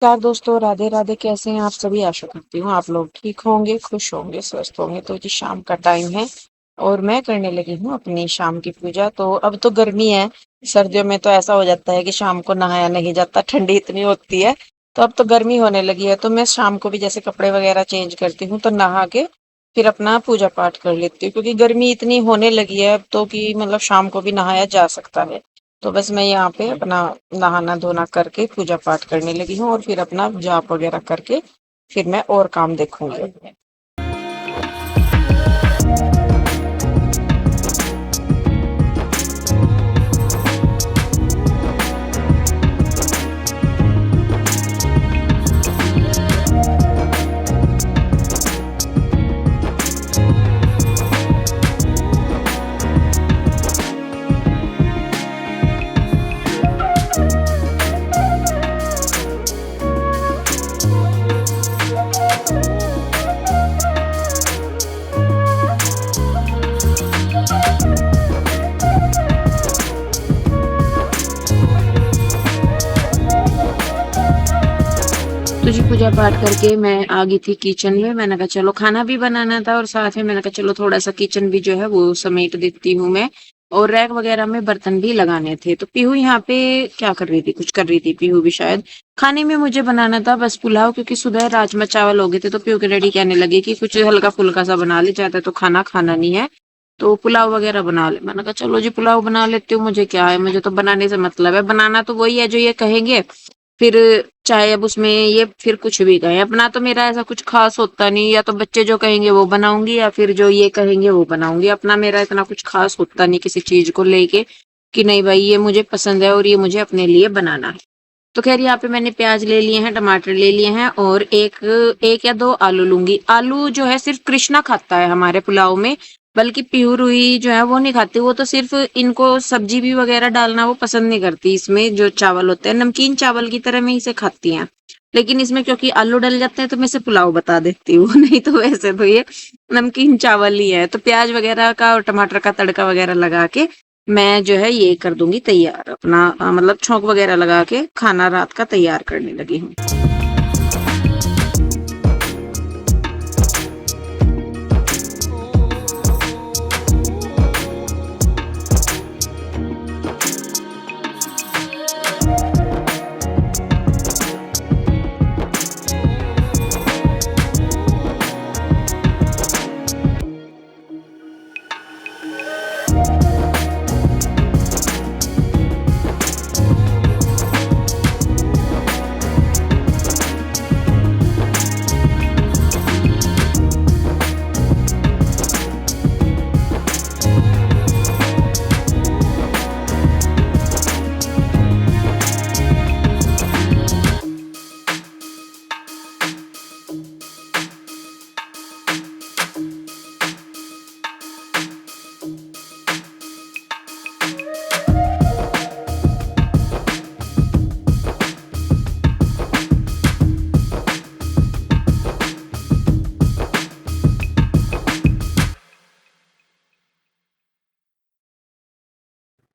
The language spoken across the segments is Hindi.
नमस्कार दोस्तों, राधे राधे। कैसे हैं आप सभी? आशा करती हूँ आप लोग ठीक होंगे, खुश होंगे, स्वस्थ होंगे। तो जी शाम का टाइम है और मैं करने लगी हूँ अपनी शाम की पूजा। तो अब तो गर्मी है, सर्दियों में तो ऐसा हो जाता है कि शाम को नहाया नहीं जाता, ठंडी इतनी होती है। तो अब तो गर्मी होने लगी है, तो मैं शाम को भी जैसे कपड़े वगैरह चेंज करती हूँ तो नहा के फिर अपना पूजा पाठ कर लेती हूँ, क्योंकि गर्मी इतनी होने लगी है अब तो कि मतलब शाम को भी नहाया जा सकता है। तो बस मैं यहाँ पे अपना नहाना धोना करके पूजा पाठ करने लगी हूँ और फिर अपना जाप वगैरह करके फिर मैं और काम देखूंगी। तो जी पूजा पाठ करके मैं आ गई थी किचन में। मैंने कहा चलो खाना भी बनाना था और साथ में मैंने कहा चलो थोड़ा सा किचन भी जो है वो समेट देती हूँ मैं। और रैक वगैरह में बर्तन भी लगाने थे। तो पीहू यहाँ पे क्या कर रही थी? कुछ कर रही थी पीहू भी शायद। खाने में मुझे बनाना था बस पुलाव, क्योंकि सुबह राजमा चावल हो गए थे। तो पीहू के डैडी कहने लगे कि कुछ हल्का फुल्का सा बना ले, ज्यादा तो खाना खाना नहीं है। तो पुलाव वगैरह बना ले। मैंने कहा चलो जी पुलाव बना लेती हूँ, मुझे क्या है, मुझे तो बनाने से मतलब है। बनाना तो वही है जो ये कहेंगे। फिर चाहे अब उसमें ये फिर कुछ भी कहें, अपना तो मेरा ऐसा कुछ खास होता नहीं। या तो बच्चे जो कहेंगे वो बनाऊंगी या फिर जो ये कहेंगे वो बनाऊंगी। अपना मेरा इतना कुछ खास होता नहीं किसी चीज को लेके कि नहीं भाई ये मुझे पसंद है और ये मुझे अपने लिए बनाना है। तो खैर यहाँ पे मैंने प्याज ले लिए हैं, टमाटर ले लिए हैं और एक एक या दो आलू लूंगी। आलू जो है सिर्फ कृष्णा खाता है हमारे पुलाव में, बल्कि पीहू रुई जो है वो नहीं खाती। वो तो सिर्फ इनको सब्जी भी वगैरह डालना वो पसंद नहीं करती। इसमें जो चावल होते हैं नमकीन चावल की तरह में इसे खाती हैं। लेकिन इसमें क्योंकि आलू डल जाते हैं तो मैं इसे पुलाव बता देती हूँ नहीं तो वैसे तो ये नमकीन चावल ही है। तो प्याज वगैरह का और टमाटर का तड़का वगैरह लगा के मैं जो है ये कर दूंगी तैयार अपना मतलब छौंक वगैरह लगा के खाना रात का तैयार करने लगी हूँ।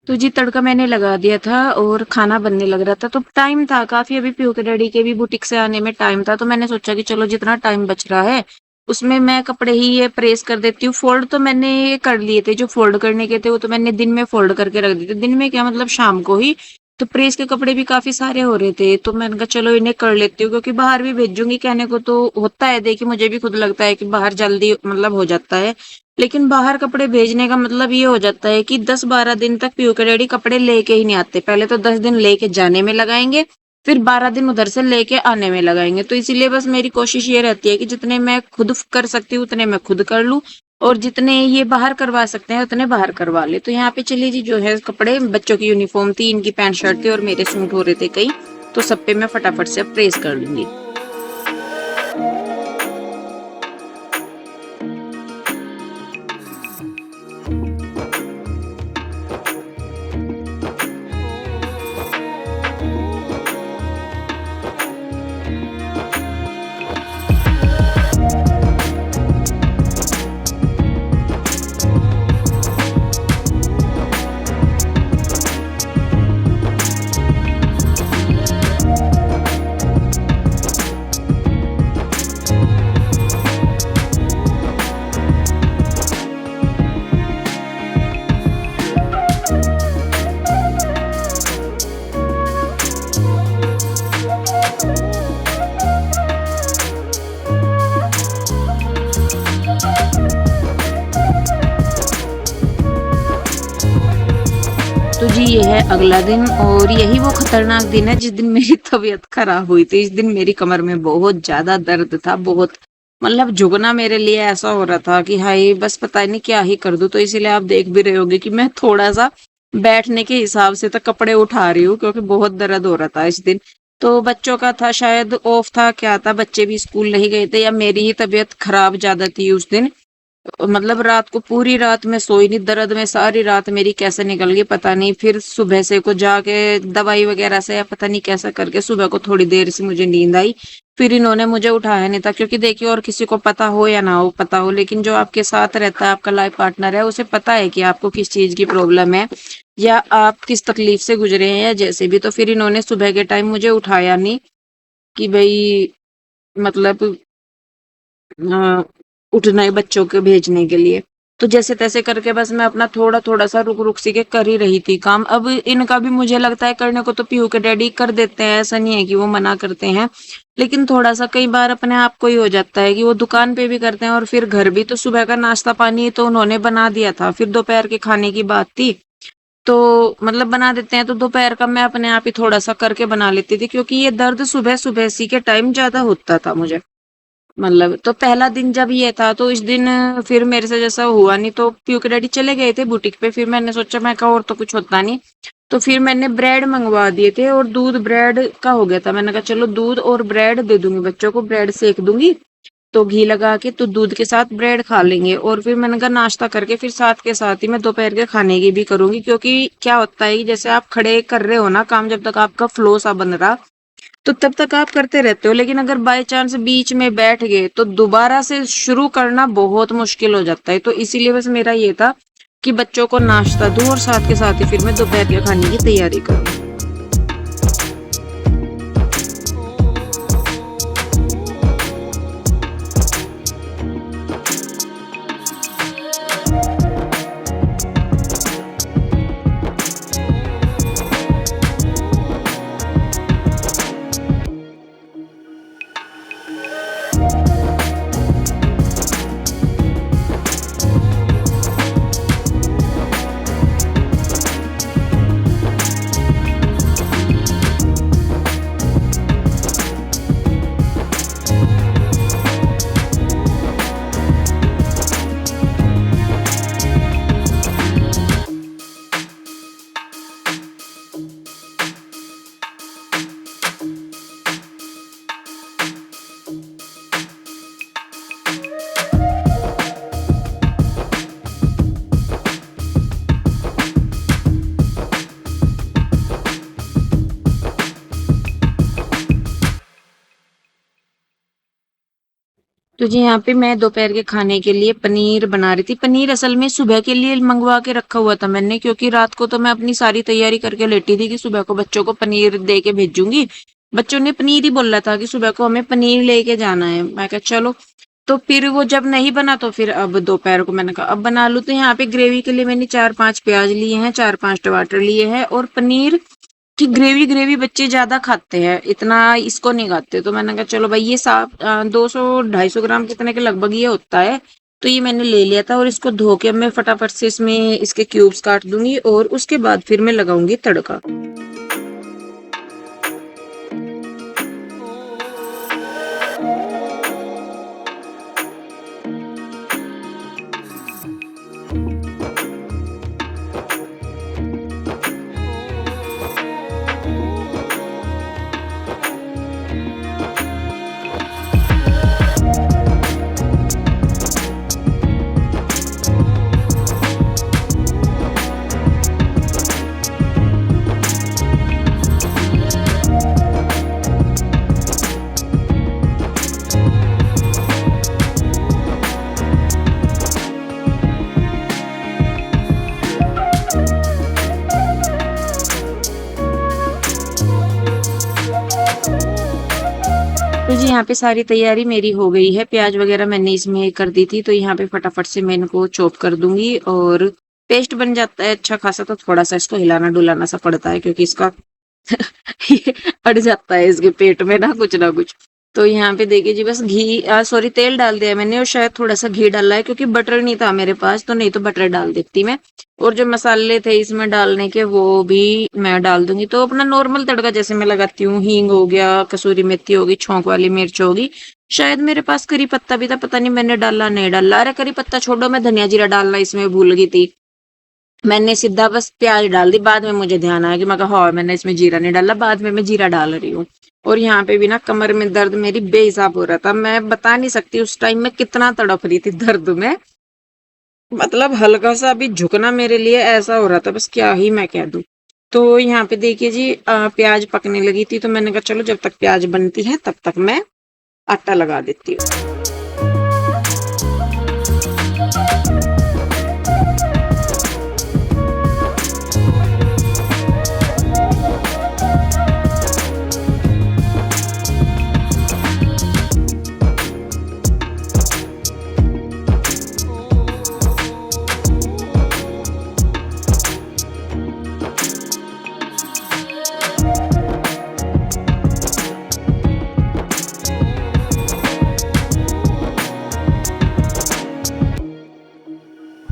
तो जी तड़का मैंने लगा दिया था और खाना बनने लग रहा था। तो टाइम था काफी, अभी पीहू के डैडी के भी बुटीक से आने में टाइम था। तो मैंने सोचा कि चलो जितना टाइम बच रहा है उसमें मैं कपड़े ही ये प्रेस कर देती हूँ। फोल्ड तो मैंने ये कर लिए थे, जो फोल्ड करने के थे वो तो मैंने दिन में फोल्ड करके रख दिए थे। दिन में क्या मतलब शाम को ही। तो प्रेस के कपड़े भी काफी सारे हो रहे थे तो मैंने कहा चलो इन्हें कर लेती हूँ, क्योंकि बाहर भी भेजूंगी कहने को तो होता है। देखिए मुझे भी खुद लगता है कि बाहर जल्दी मतलब हो जाता है, लेकिन बाहर कपड़े भेजने का मतलब ये हो जाता है कि 10-12 दिन तक पीयू के डैडी कपड़े लेके ही नहीं आते। पहले तो 10 दिन लेके जाने में लगाएंगे, फिर 12 दिन उधर से लेके आने में लगाएंगे। तो इसीलिए बस मेरी कोशिश ये रहती है कि जितने मैं खुद कर सकती हूँ उतने मैं खुद कर लूँ, और जितने ये बाहर करवा सकते हैं उतने बाहर करवा ले। तो यहाँ पे चलिए जी जो है कपड़े, बच्चों की यूनिफॉर्म थी, इनकी पैंट शर्ट थी और मेरे सूट हो रहे थे कई। तो सब पे मैं फटाफट से अब प्रेस कर लूंगी। ये है अगला दिन और यही वो खतरनाक दिन है जिस दिन मेरी तबीयत खराब हुई थी। इस दिन मेरी कमर में बहुत ज़्यादा दर्द था, बहुत मतलब झुकना मेरे लिए ऐसा हो रहा था कि हाय बस पता नहीं क्या ही कर दूँ। तो इसीलिए आप देख भी रहे होगे कि मैं थोड़ा-सा बैठने के हिसाब से तो कपड़े उठा रही हूँ क्योंकि बहुत दर्द हो रहा था इस दिन। तो बच्चों का था शायद ऑफ था, क्या था, बच्चे भी स्कूल नहीं गए थे या मेरी ही तबीयत खराब ज़्यादा थी उस दिन। मतलब रात को पूरी रात मैं सोई नहीं, दर्द में सारी रात मेरी कैसे निकल गई पता नहीं। फिर सुबह से को जाके दवाई वगैरह से या पता नहीं कैसा करके सुबह को थोड़ी देर से मुझे नींद आई। फिर इन्होंने मुझे उठाया नहीं था क्योंकि देखिए और किसी को पता हो या ना हो पता हो, लेकिन जो आपके साथ रहता है आपका लाइफ पार्टनर है उसे पता है कि आपको किस चीज की प्रॉब्लम है या आप किस तकलीफ से गुजरे हैं या जैसे भी। तो फिर इन्होंने सुबह के टाइम मुझे उठाया नहीं कि भाई मतलब अ, उठना है बच्चों के भेजने के लिए। तो जैसे तैसे करके बस मैं अपना थोड़ा थोड़ा सा रुक रुक सी के कर ही रही थी काम। अब इनका भी मुझे लगता है करने को तो पीहू के डैडी कर देते हैं, ऐसा नहीं है कि वो मना करते हैं, लेकिन थोड़ा सा कई बार अपने आप को ही हो जाता है कि वो दुकान पे भी करते हैं और फिर घर भी। तो सुबह का नाश्ता पानी तो उन्होंने बना दिया था, फिर दोपहर के खाने की बात थी तो मतलब बना देते हैं, तो दोपहर का मैं अपने आप ही थोड़ा सा करके बना लेती थी क्योंकि ये दर्द सुबह सुबह सी के टाइम ज्यादा होता था मुझे। मतलब तो पहला दिन जब ये था तो इस दिन फिर मेरे से जैसा हुआ नहीं, तो पीयू के डैडी चले गए थे बुटीक पे। फिर मैंने सोचा मैं कहा और तो कुछ होता नहीं, तो फिर मैंने ब्रेड मंगवा दिए थे और दूध ब्रेड का हो गया था। मैंने कहा चलो दूध और ब्रेड दे दूंगी बच्चों को, ब्रेड सेक दूंगी तो घी लगा के तो दूध के साथ ब्रेड खा लेंगे। और फिर मैंने कहा नाश्ता करके फिर साथ के साथ ही मैं दोपहर के खाने की भी करूंगी, क्योंकि क्या होता है कि जैसे आप खड़े कर रहे हो ना काम, जब तक आपका फ्लो सा बन रहा तो तब तक आप करते रहते हो, लेकिन अगर बाय चांस बीच में बैठ गए तो दोबारा से शुरू करना बहुत मुश्किल हो जाता है। तो इसीलिए बस मेरा ये था कि बच्चों को नाश्ता दूं और साथ के साथ ही फिर मैं दोपहर के खाने की तैयारी करूं। तो जी यहाँ पे मैं दोपहर के खाने के लिए पनीर बना रही थी। पनीर असल में सुबह के लिए मंगवा के रखा हुआ था मैंने, क्योंकि रात को तो मैं अपनी सारी तैयारी करके लेटी थी कि सुबह को बच्चों को पनीर दे के भेजूंगी। बच्चों ने पनीर ही बोला था कि सुबह को हमें पनीर लेके जाना है। मैं कहा चलो। तो फिर वो जब नहीं बना तो फिर अब दोपहर को मैंने कहा अब बना लूं। तो यहाँ पे ग्रेवी के लिए मैंने 4-5 प्याज लिए हैं, 4-5 टमाटर लिए हैं और पनीर कि ग्रेवी ग्रेवी बच्चे ज्यादा खाते हैं, इतना इसको नहीं खाते। तो मैंने कहा चलो भाई ये 200-250 ग्राम कितने के लगभग ये होता है। तो ये मैंने ले लिया था और इसको धो के अब मैं फटाफट से इसमें इसके क्यूब्स काट दूंगी और उसके बाद फिर मैं लगाऊंगी तड़का। तो जी यहाँ पे सारी तैयारी मेरी हो गई है, प्याज वगैरह मैंने इसमें कर दी थी। तो यहाँ पे फटाफट से मैं इनको चॉप कर दूंगी और पेस्ट बन जाता है अच्छा खासा। तो थोड़ा सा इसको हिलाना डुलाना सा पड़ता है क्योंकि इसका ये अड़ जाता है इसके पेट में ना कुछ ना कुछ। तो यहाँ पे देखिए जी बस घी सॉरी तेल डाल दिया मैंने और शायद थोड़ा सा घी डाला है क्योंकि बटर नहीं था मेरे पास, तो नहीं तो बटर डाल देती मैं। और जो मसाले थे इसमें डालने के वो भी मैं डाल दूंगी। तो अपना नॉर्मल तड़का जैसे मैं लगाती हूँ, हींग हो गया, कसूरी मेथी होगी, छौंक वाली मिर्च होगी, शायद मेरे पास करी पत्ता भी था, पता नहीं मैंने डाला नहीं डाला। अरे करी पत्ता छोड़ो, मैं धनिया जीरा डालना इसमें भूल गई थी। मैंने सीधा बस प्याज डाल दी, बाद में मुझे ध्यान आया कि मैं कहा हाँ मैंने इसमें जीरा नहीं डाला, बाद में मैं जीरा डाल रही हूँ। और यहाँ पे भी ना कमर में दर्द मेरी बेहिसाब हो रहा था, मैं बता नहीं सकती उस टाइम में कितना तड़प रही थी दर्द में। मतलब हल्का सा भी झुकना मेरे लिए ऐसा हो रहा था, बस क्या ही मैं कह दूं। तो यहाँ पे देखिए जी प्याज पकने लगी थी, तो मैंने कहा चलो जब तक प्याज बनती है तब तक मैं आटा लगा देती हूँ।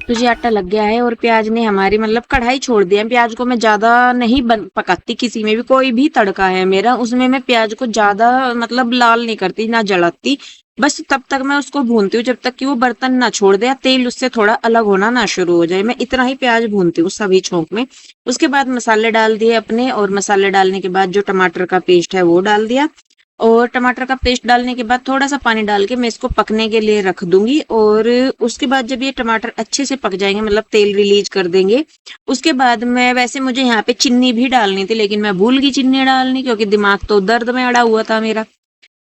तो जी आटा लग गया है और प्याज ने हमारी मतलब कढ़ाई छोड़ दिया। प्याज को मैं ज्यादा नहीं पकाती, किसी में भी कोई भी तड़का है मेरा उसमें मैं प्याज को ज्यादा मतलब लाल नहीं करती ना जलाती। बस तब तक मैं उसको भूनती हूँ जब तक कि वो बर्तन ना छोड़ दे, तेल उससे थोड़ा अलग होना ना शुरू हो जाए। मैं इतना ही प्याज भूनती हूँ सभी छोंक में। उसके बाद मसाले डाल दिए अपने, और मसाले डालने के बाद जो टमाटर का पेस्ट है वो डाल दिया। और टमाटर का पेस्ट डालने के बाद थोड़ा सा पानी डाल के मैं इसको पकने के लिए रख दूंगी। और उसके बाद जब ये टमाटर अच्छे से पक जाएंगे, मतलब तेल रिलीज कर देंगे, उसके बाद मैं वैसे मुझे यहाँ पे चीनी भी डालनी थी लेकिन मैं भूल गई चीनी डालनी, क्योंकि दिमाग तो दर्द में अड़ा हुआ था मेरा।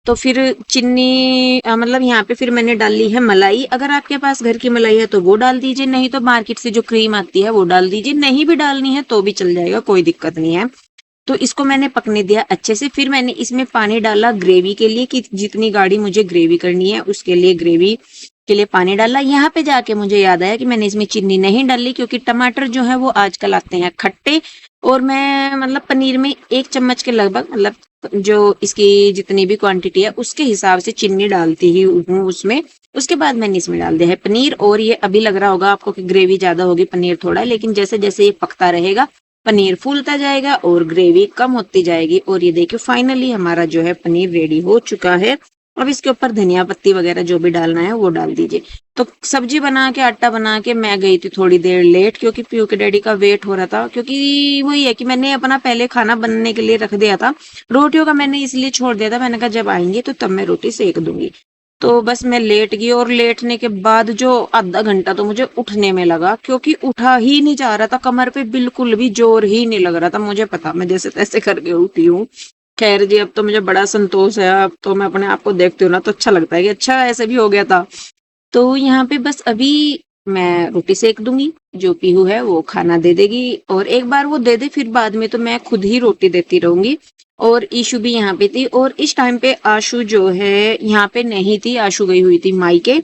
तो फिर चीनी मतलब यहाँ पे फिर मैंने डाली है मलाई। अगर आपके पास घर की मलाई है तो वो डाल दीजिए, नहीं तो मार्केट से जो क्रीम आती है वो डाल दीजिए, नहीं भी डालनी है तो भी चल जाएगा, कोई दिक्कत नहीं है। तो इसको मैंने पकने दिया अच्छे से। फिर मैंने इसमें पानी डाला ग्रेवी के लिए, कि जितनी गाढ़ी मुझे ग्रेवी करनी है उसके लिए ग्रेवी के लिए पानी डाला। यहाँ पे जाके मुझे याद आया कि मैंने इसमें चीनी नहीं डाली, क्योंकि टमाटर जो है वो आजकल आते हैं खट्टे, और मैं मतलब पनीर में 1 चम्मच के लगभग, मतलब जो इसकी जितनी भी क्वांटिटी है उसके हिसाब से चीनी डालती ही हूँ उसमें। उसके बाद मैंने इसमें डाल दिया है पनीर। और ये अभी लग रहा होगा आपको कि ग्रेवी ज्यादा होगी, पनीर थोड़ा है, लेकिन जैसे जैसे ये पकता रहेगा पनीर फूलता जाएगा और ग्रेवी कम होती जाएगी। और ये देखिए फाइनली हमारा जो है पनीर रेडी हो चुका है। अब इसके ऊपर धनिया पत्ती वगैरह जो भी डालना है वो डाल दीजिए। तो सब्जी बना के आटा बना के मैं गई थी थोड़ी देर लेट, क्योंकि पीयू के डैडी का वेट हो रहा था, क्योंकि वही है कि मैंने अपना पहले खाना बनने के लिए रख दिया था। रोटियों का मैंने इसलिए छोड़ दिया था, मैंने कहा जब आएंगे तो तब मैं रोटी सेक दूंगी। तो बस मैं लेट गई, और लेटने के बाद जो आधा घंटा तो मुझे उठने में लगा, क्योंकि उठा ही नहीं जा रहा था, कमर पे बिल्कुल भी जोर ही नहीं लग रहा था। मुझे पता मैं जैसे तैसे करके उठी हूँ। खैर जी अब तो मुझे बड़ा संतोष है, अब तो मैं अपने आप को देखती हूँ ना तो अच्छा लगता है कि अच्छा ऐसे भी हो गया था। तो यहाँ पे बस अभी मैं रोटी सेक दूंगी, जो पीहू है वो खाना दे देगी, और एक बार वो दे दे फिर बाद में तो मैं खुद ही रोटी देती रहूंगी। और ईशु भी यहाँ पे थी, और इस टाइम पे आशु जो है यहाँ पे नहीं थी, आशु गई हुई थी मायके।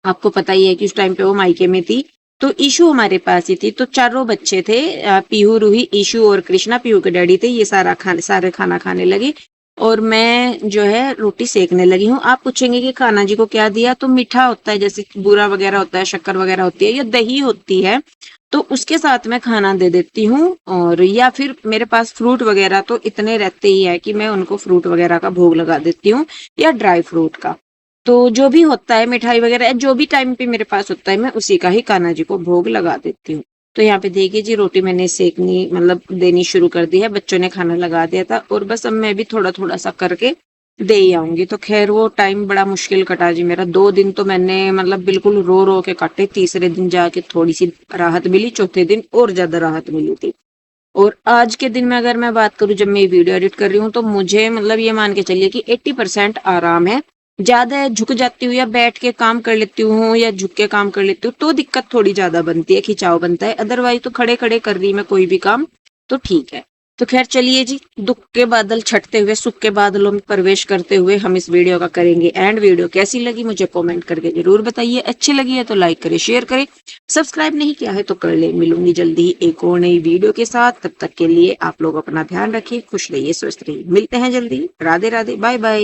आपको पता ही है कि उस टाइम पे वो मायके में थी। तो ईशु हमारे पास ही थी, तो चारों बच्चे थे, पीहू, रूही, ईशु और कृष्णा, पीहू के डैडी थे, ये सारे खाना खाने लगे। और मैं जो है रोटी सेकने लगी हूँ। आप पूछेंगे कि खाना जी को क्या दिया, तो मीठा होता है, जैसे बूरा वगैरह होता है, शक्कर वगैरह होती है, या दही होती है, तो उसके साथ मैं खाना दे देती हूँ। और या फिर मेरे पास फ्रूट वगैरह तो इतने रहते ही है कि मैं उनको फ्रूट वगैरह का भोग लगा देती हूँ, या ड्राई फ्रूट का। तो जो भी होता है मिठाई वगैरह जो भी टाइम पे मेरे पास होता है मैं उसी का ही कान्हा जी को भोग लगा देती हूँ। तो यहाँ पे देखिए जी रोटी मैंने सेकनी मतलब देनी शुरू कर दी है, बच्चों ने खाना लगा दिया था, और बस अब मैं भी थोड़ा थोड़ा सा करके दे ही आऊंगी। तो खैर वो टाइम बड़ा मुश्किल कटा जी मेरा, 2 दिन तो मैंने मतलब बिल्कुल रो रो के काटे, तीसरे दिन जाके थोड़ी सी राहत मिली, चौथे दिन और ज्यादा राहत मिली थी। और आज के दिन में अगर मैं बात करूं, जब मैं ये वीडियो एडिट कर रही हूँ, तो मुझे मतलब ये मान के चलिए कि 80% आराम है। ज्यादा झुक जाती हूँ या बैठ के काम कर लेती हूँ या झुक के काम कर लेती हूँ तो दिक्कत थोड़ी ज्यादा बनती है, खिंचाव बनता है। अदरवाइज तो खड़े खड़े कर रही मैं कोई भी काम, तो ठीक है। तो खैर चलिए जी, दुख के बादल छटते हुए सुख के बादलों में प्रवेश करते हुए हम इस वीडियो का करेंगे एंड। वीडियो कैसी लगी मुझे कमेंट करके जरूर बताइए, अच्छी लगी है तो लाइक करें, शेयर करें, सब्सक्राइब नहीं किया है तो कर ले। मिलूंगी जल्दी ही एक और नई वीडियो के साथ, तब तक के लिए आप लोग अपना ध्यान रखिए, खुश रहिए, स्वस्थ रहिए, मिलते हैं जल्दी। Radhe Radhe, bye bye.